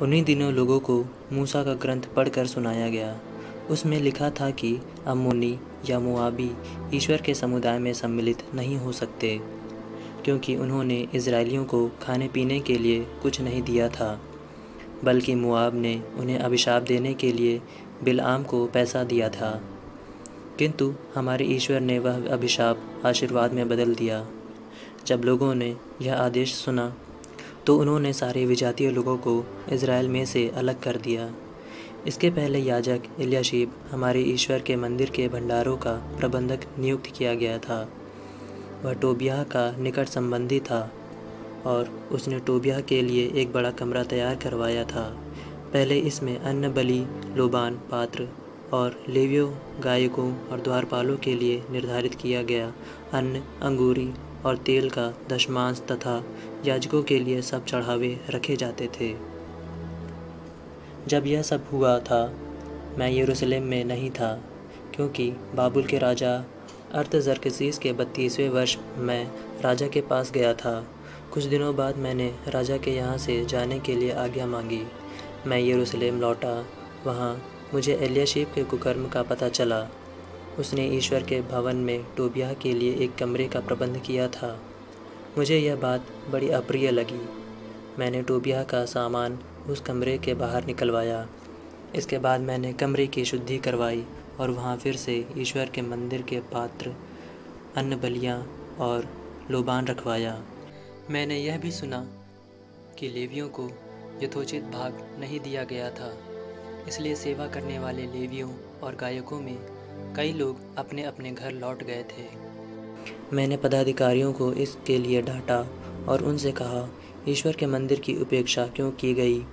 उन्हीं दिनों लोगों को मूसा का ग्रंथ पढ़कर सुनाया गया। उसमें लिखा था कि अम्मोनी या मोआबी ईश्वर के समुदाय में सम्मिलित नहीं हो सकते, क्योंकि उन्होंने इज़राइलियों को खाने पीने के लिए कुछ नहीं दिया था, बल्कि मोआब ने उन्हें अभिशाप देने के लिए बिलआम को पैसा दिया था। किंतु हमारे ईश्वर ने वह अभिशाप आशीर्वाद में बदल दिया। जब लोगों ने यह आदेश सुना तो उन्होंने सारे विजातीय लोगों को इज़राइल में से अलग कर दिया। इसके पहले याजक एल्याशीब हमारे ईश्वर के मंदिर के भंडारों का प्रबंधक नियुक्त किया गया था। वह टोबियाह का निकट संबंधी था और उसने टोबियाह के लिए एक बड़ा कमरा तैयार करवाया था। पहले इसमें अन्न बलि, लोबान पात्र और लेवियों, गायकों और द्वारपालों के लिए निर्धारित किया गया अन्न, अंगूरी और तेल का दशमांश तथा याजकों के लिए सब चढ़ावे रखे जाते थे। जब यह सब हुआ था, मैं यरूशलेम में नहीं था, क्योंकि बाबुल के राजा अर्थजर्कसीस के 32वें वर्ष में राजा के पास गया था। कुछ दिनों बाद मैंने राजा के यहाँ से जाने के लिए आज्ञा मांगी। मैं यरूशलेम लौटा। वहाँ मुझे एल्याशीब के कुकर्म का पता चला। उसने ईश्वर के भवन में टोबियाह के लिए एक कमरे का प्रबंध किया था। मुझे यह बात बड़ी अप्रिय लगी। मैंने टोबियाह का सामान उस कमरे के बाहर निकलवाया। इसके बाद मैंने कमरे की शुद्धि करवाई और वहाँ फिर से ईश्वर के मंदिर के पात्र, अन्न बलियाँ और लोबान रखवाया। मैंने यह भी सुना कि लेवियों को यथोचित भाग नहीं दिया गया था, इसलिए सेवा करने वाले लेवियों और गायकों में कई लोग अपने अपने घर लौट गए थे। मैंने पदाधिकारियों को इसके लिए डांटा और उनसे कहा, ईश्वर के मंदिर की उपेक्षा क्यों की गई।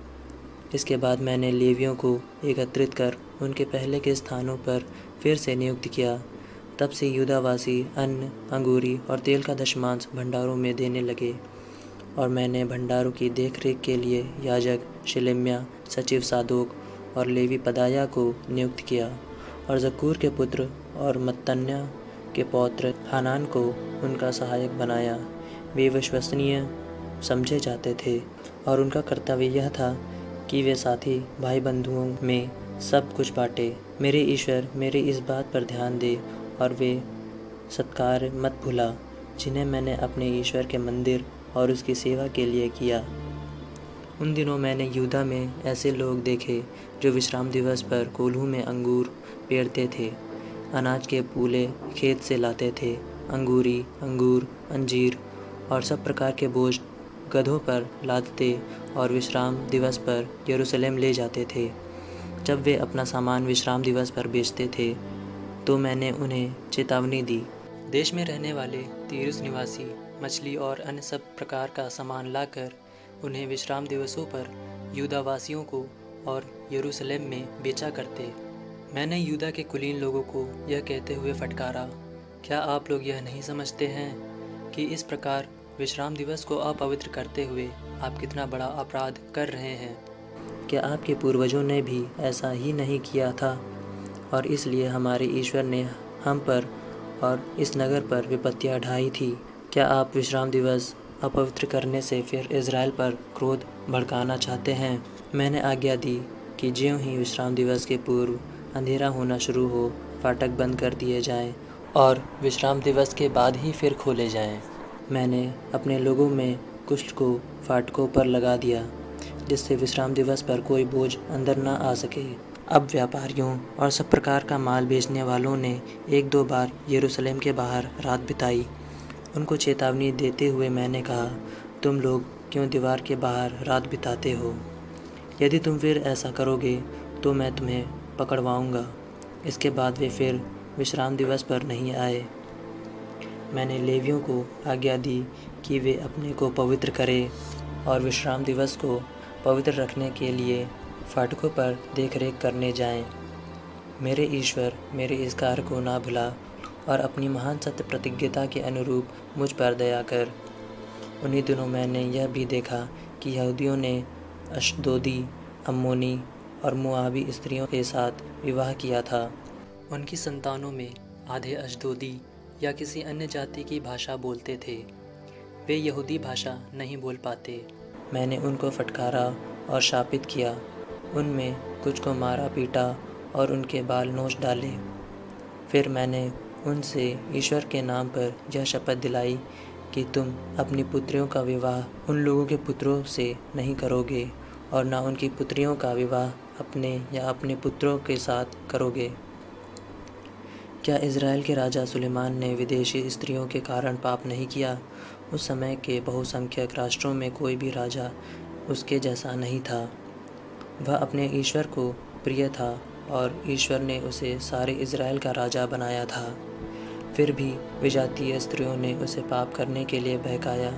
इसके बाद मैंने लेवियों को एकत्रित कर उनके पहले के स्थानों पर फिर से नियुक्त किया। तब से यहूदावासी अन्न, अंगूरी और तेल का दशमांश भंडारों में देने लगे, और मैंने भंडारों की देखरेख के लिए याजक शिलेम्या, सचिव सादोक और लेवी पदाया को नियुक्त किया, और जक्कूर के पुत्र और मत्तन्या के पौत्र हानान को उनका सहायक बनाया। वे विश्वसनीय समझे जाते थे और उनका कर्तव्य यह था कि वे साथी भाई बंधुओं में सब कुछ बांटे। मेरे ईश्वर मेरी इस बात पर ध्यान दे और वे सत्कार मत भुला जिन्हें मैंने अपने ईश्वर के मंदिर और उसकी सेवा के लिए किया। उन दिनों मैंने यहूदा में ऐसे लोग देखे जो विश्राम दिवस पर कोल्हू में अंगूर पेरते थे, अनाज के पूले खेत से लाते थे, अंगूरी, अंगूर, अंजीर और सब प्रकार के बोझ गधों पर लादते और विश्राम दिवस पर यरूशलेम ले जाते थे। जब वे अपना सामान विश्राम दिवस पर बेचते थे तो मैंने उन्हें चेतावनी दी। देश में रहने वाले तीरुस निवासी मछली और अन्य सब प्रकार का सामान लाकर उन्हें विश्राम दिवसों पर यहूदावासियों को और यरूशलेम में बेचा करते। मैंने यहूदा के कुलीन लोगों को यह कहते हुए फटकारा, क्या आप लोग यह नहीं समझते हैं कि इस प्रकार विश्राम दिवस को अपवित्र करते हुए आप कितना बड़ा अपराध कर रहे हैं? क्या आपके पूर्वजों ने भी ऐसा ही नहीं किया था? और इसलिए हमारे ईश्वर ने हम पर और इस नगर पर विपत्तियाँ ढाई थी। क्या आप विश्राम दिवस अपवित्र करने से फिर इज़राइल पर क्रोध भड़काना चाहते हैं? मैंने आज्ञा दी कि ज्यों ही विश्राम दिवस के पूर्व अंधेरा होना शुरू हो, फाटक बंद कर दिए जाएं और विश्राम दिवस के बाद ही फिर खोले जाएं। मैंने अपने लोगों में कुष्ठ को फाटकों पर लगा दिया, जिससे विश्राम दिवस पर कोई बोझ अंदर न आ सके। अब व्यापारियों और सब प्रकार का माल बेचने वालों ने 1-2 बार यरूशलेम के बाहर रात बिताई। उनको चेतावनी देते हुए मैंने कहा, तुम लोग क्यों दीवार के बाहर रात बिताते हो? यदि तुम फिर ऐसा करोगे तो मैं तुम्हें पकड़वाऊँगा। इसके बाद वे फिर विश्राम दिवस पर नहीं आए। मैंने लेवियों को आज्ञा दी कि वे अपने को पवित्र करें और विश्राम दिवस को पवित्र रखने के लिए फाटकों पर देखरेख करने जाएं। मेरे ईश्वर मेरे इस कार्य को ना भुला और अपनी महान सत्य प्रतिज्ञता के अनुरूप मुझ पर दया कर। उन्हीं दिनों मैंने यह भी देखा कि यहूदियों ने अश्दोदी, अम्मोनी और मोआबी स्त्रियों के साथ विवाह किया था। उनकी संतानों में आधे अश्दोदी या किसी अन्य जाति की भाषा बोलते थे। वे यहूदी भाषा नहीं बोल पाते। मैंने उनको फटकारा और शापित किया। उनमें कुछ को मारा पीटा और उनके बाल नोच डाले। फिर मैंने उनसे ईश्वर के नाम पर यह शपथ दिलाई कि तुम अपनी पुत्रियों का विवाह उन लोगों के पुत्रों से नहीं करोगे और ना उनकी पुत्रियों का विवाह अपने या अपने पुत्रों के साथ करोगे। क्या इज़राइल के राजा सुलेमान ने विदेशी स्त्रियों के कारण पाप नहीं किया? उस समय के बहुसंख्यक राष्ट्रों में कोई भी राजा उसके जैसा नहीं था। वह अपने ईश्वर को प्रिय था और ईश्वर ने उसे सारे इज़राइल का राजा बनाया था। फिर भी विजातीय स्त्रियों ने उसे पाप करने के लिए बहकाया।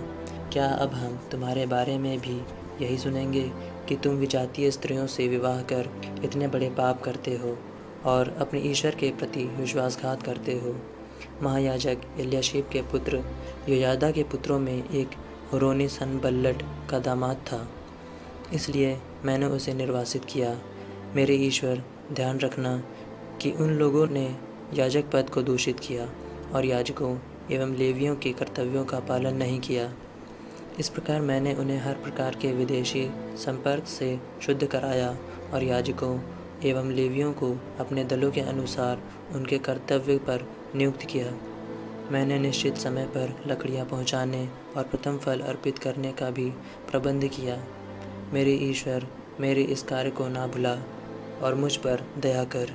क्या अब हम तुम्हारे बारे में भी यही सुनेंगे कि तुम विजातीय स्त्रियों से विवाह कर इतने बड़े पाप करते हो और अपने ईश्वर के प्रति विश्वासघात करते हो? महायाजक एल्याशीब के पुत्र योयादा के पुत्रों में एक होरोनी सनबल्लट का दामाद था, इसलिए मैंने उसे निर्वासित किया। मेरे ईश्वर, ध्यान रखना कि उन लोगों ने याजक पद को दूषित किया और याजकों एवं लेवियों के कर्तव्यों का पालन नहीं किया। इस प्रकार मैंने उन्हें हर प्रकार के विदेशी संपर्क से शुद्ध कराया और याजकों एवं लेवियों को अपने दलों के अनुसार उनके कर्तव्य पर नियुक्त किया। मैंने निश्चित समय पर लकड़ियाँ पहुँचाने और प्रथम फल अर्पित करने का भी प्रबंध किया। मेरे ईश्वर, मेरे इस कार्य को ना भुला और मुझ पर दया कर।